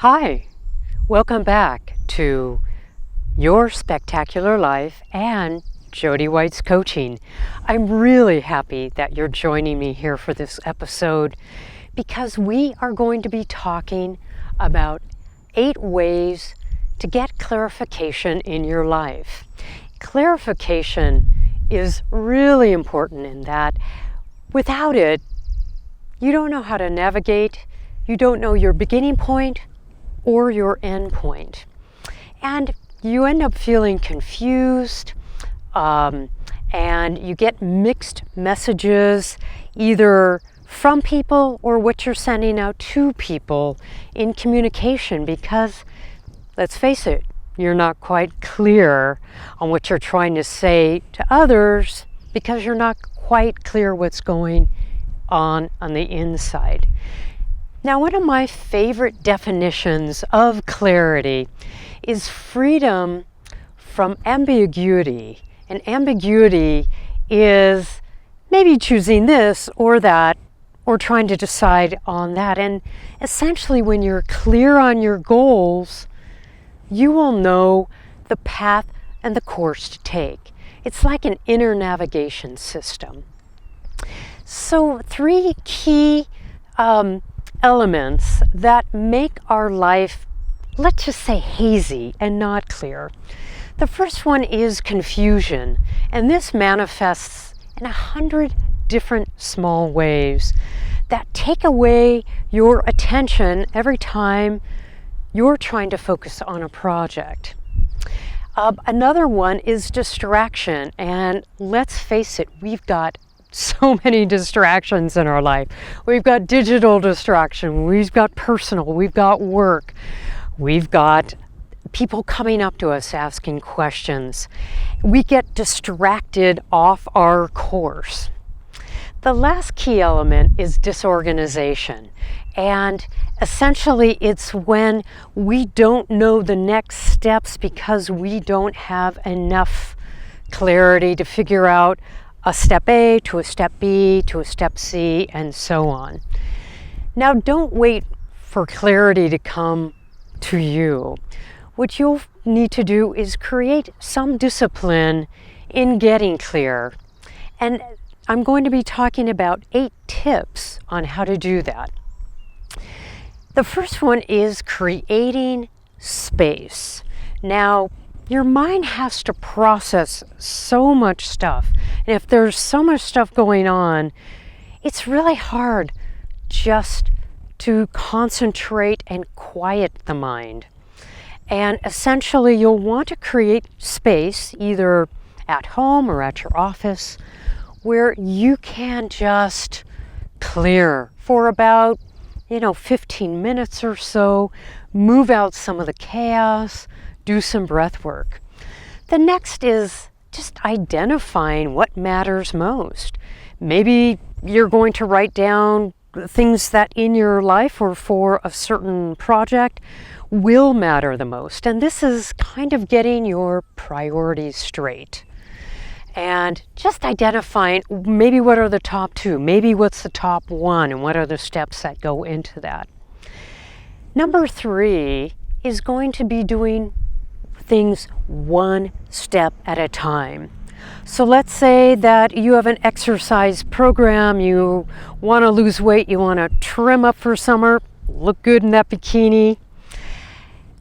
Hi, welcome back to Your Spectacular Life and Jody White's Coaching. I'm really happy that you're joining me here for this episode because we are going to be talking about 8 ways to get clarification in your life. Clarification is really important in that without it, you don't know how to navigate, you don't know your beginning point or your end point. And you end up feeling confused and you get mixed messages either from people or what you're sending out to people in communication because, let's face it, you're not quite clear on what you're trying to say to others because you're not quite clear what's going on the inside. Now, one of my favorite definitions of clarity is freedom from ambiguity. And ambiguity is maybe choosing this or that or trying to decide on that. And essentially, when you're clear on your goals, you will know the path and the course to take. It's like an inner navigation system. So 3 key elements that make our life, let's just say, hazy and not clear. The first one is confusion, and this manifests in 100 different small ways that take away your attention every time you're trying to focus on a project. Another one is distraction, and let's face it, we've got so many distractions in our life. We've got digital distraction, we've got personal, we've got work, we've got people coming up to us asking questions. We get distracted off our course. The last key element is disorganization. And essentially it's when we don't know the next steps because we don't have enough clarity to figure out a step A to a step B to a step C and so on. Now, don't wait for clarity to come to you. What you'll need to do is create some discipline in getting clear. And I'm going to be talking about 8 tips on how to do that. The first one is creating space. Now, your mind has to process so much stuff. And if there's so much stuff going on, it's really hard just to concentrate and quiet the mind. And essentially, you'll want to create space, either at home or at your office, where you can just clear for about 15 minutes or so, move out some of the chaos, do some breath work. The next is just identifying what matters most. Maybe you're going to write down things that in your life or for a certain project will matter the most. And this is kind of getting your priorities straight. And just identifying maybe what are the top 2, maybe what's the top 1, and what are the steps that go into that. Number 3 is going to be doing things one step at a time. So let's say that you have an exercise program, you want to lose weight, you want to trim up for summer, look good in that bikini.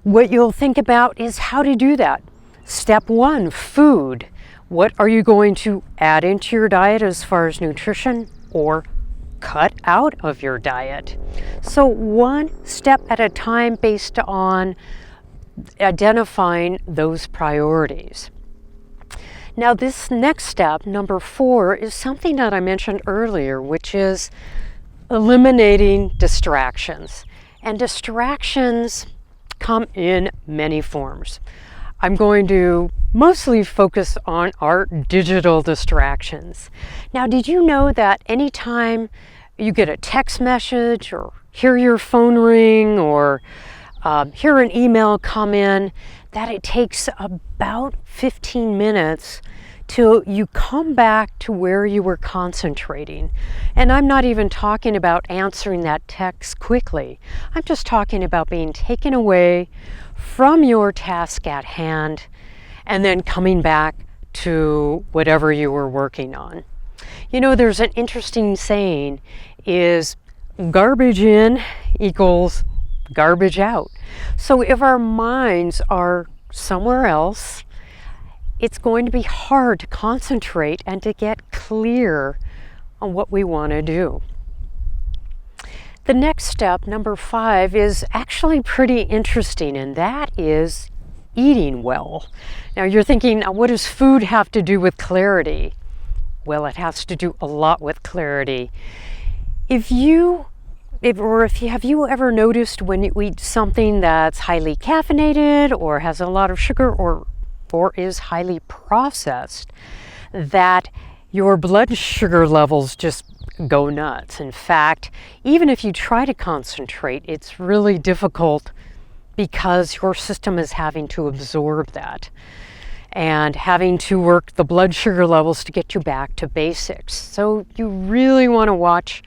What you'll think about is how to do that. Step 1, food. What are you going to add into your diet as far as nutrition or cut out of your diet? So one step at a time based on identifying those priorities. Now, this next step, number 4, is something that I mentioned earlier, which is eliminating distractions. And distractions come in many forms. I'm going to mostly focus on our digital distractions. Now, did you know that anytime you get a text message or hear your phone ring or hear an email come in, that it takes about 15 minutes till you come back to where you were concentrating. And I'm not even talking about answering that text quickly. I'm just talking about being taken away from your task at hand and then coming back to whatever you were working on. You know, there's an interesting saying is garbage in equals garbage out. So if our minds are somewhere else, it's going to be hard to concentrate and to get clear on what we want to do. The next step, number 5, is actually pretty interesting, and that is eating well. Now you're thinking, what does food have to do with clarity? Well, it has to do a lot with clarity. Have you ever noticed when you eat something that's highly caffeinated or has a lot of sugar or is highly processed, that your blood sugar levels just go nuts? In fact, even if you try to concentrate, it's really difficult because your system is having to absorb that and having to work the blood sugar levels to get you back to basics. So you really want to watch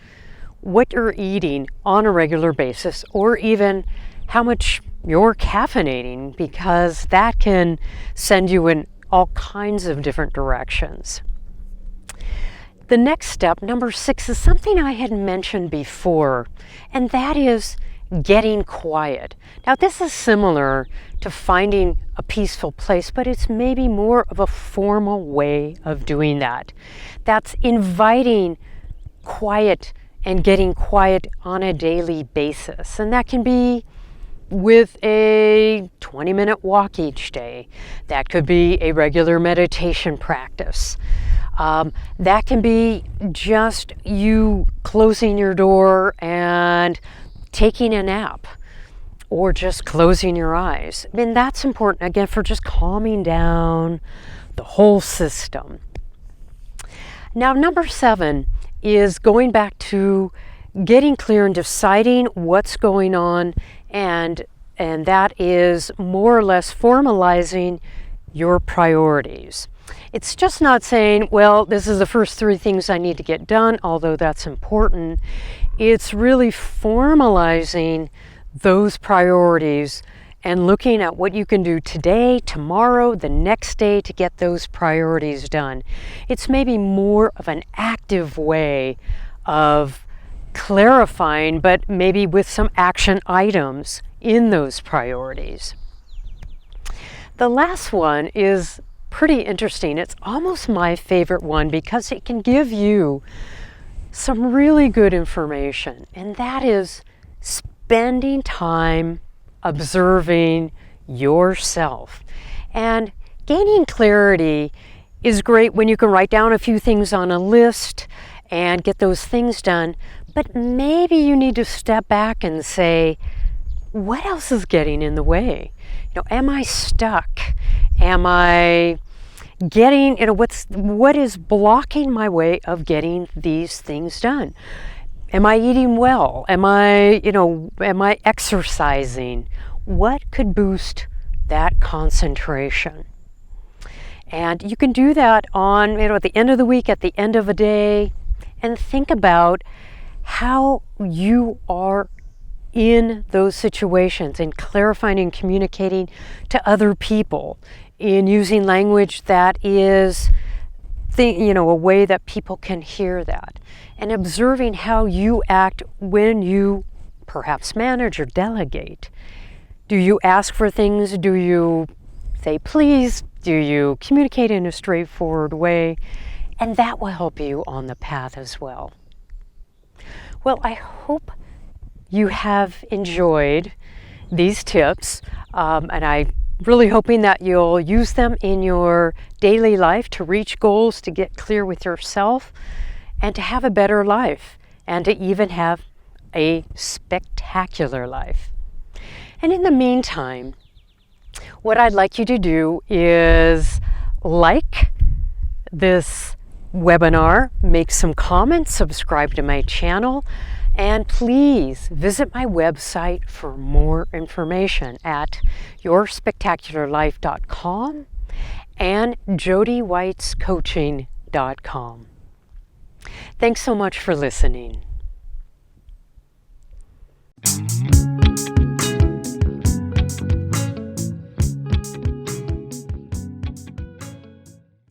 what you're eating on a regular basis, or even how much you're caffeinating, because that can send you in all kinds of different directions. The next step, number 6, is something I had mentioned before, and that is getting quiet. Now this is similar to finding a peaceful place, but it's maybe more of a formal way of doing that. That's inviting quiet and getting quiet on a daily basis. And that can be with a 20-minute walk each day. That could be a regular meditation practice. That can be just you closing your door and taking a nap, or just closing your eyes. I mean, that's important, again, for just calming down the whole system. Now, number 7 is going back to getting clear and deciding what's going on, and that is more or less formalizing your priorities. It's just not saying, well, this is the first 3 things I need to get done, although that's important. It's really formalizing those priorities and looking at what you can do today, tomorrow, the next day to get those priorities done. It's maybe more of an active way of clarifying, but maybe with some action items in those priorities. The last one is pretty interesting. It's almost my favorite one because it can give you some really good information, and that is spending time observing yourself. And gaining clarity is great when you can write down a few things on a list and get those things done, but maybe you need to step back and say, what else is getting in the way? Am I stuck? Am I getting, what is blocking my way of getting these things done? Am I eating well? Am I exercising? What could boost that concentration? And you can do that on, at the end of the week, at the end of a day, and think about how you are in those situations, and clarifying and communicating to other people in using language that is a way that people can hear that, and observing how you act when you perhaps manage or delegate. Do you ask for things? Do you say please? Do you communicate in a straightforward way? And that will help you on the path as well. Well, I hope you have enjoyed these tips, and I'm really hoping that you'll use them in your daily life to reach goals, to get clear with yourself, and to have a better life, and to even have a spectacular life. And in the meantime, what I'd like you to do is like this webinar, make some comments, subscribe to my channel, and please visit my website for more information at yourspectacularlife.com. and jodywhitescoaching.com. Thanks so much for listening.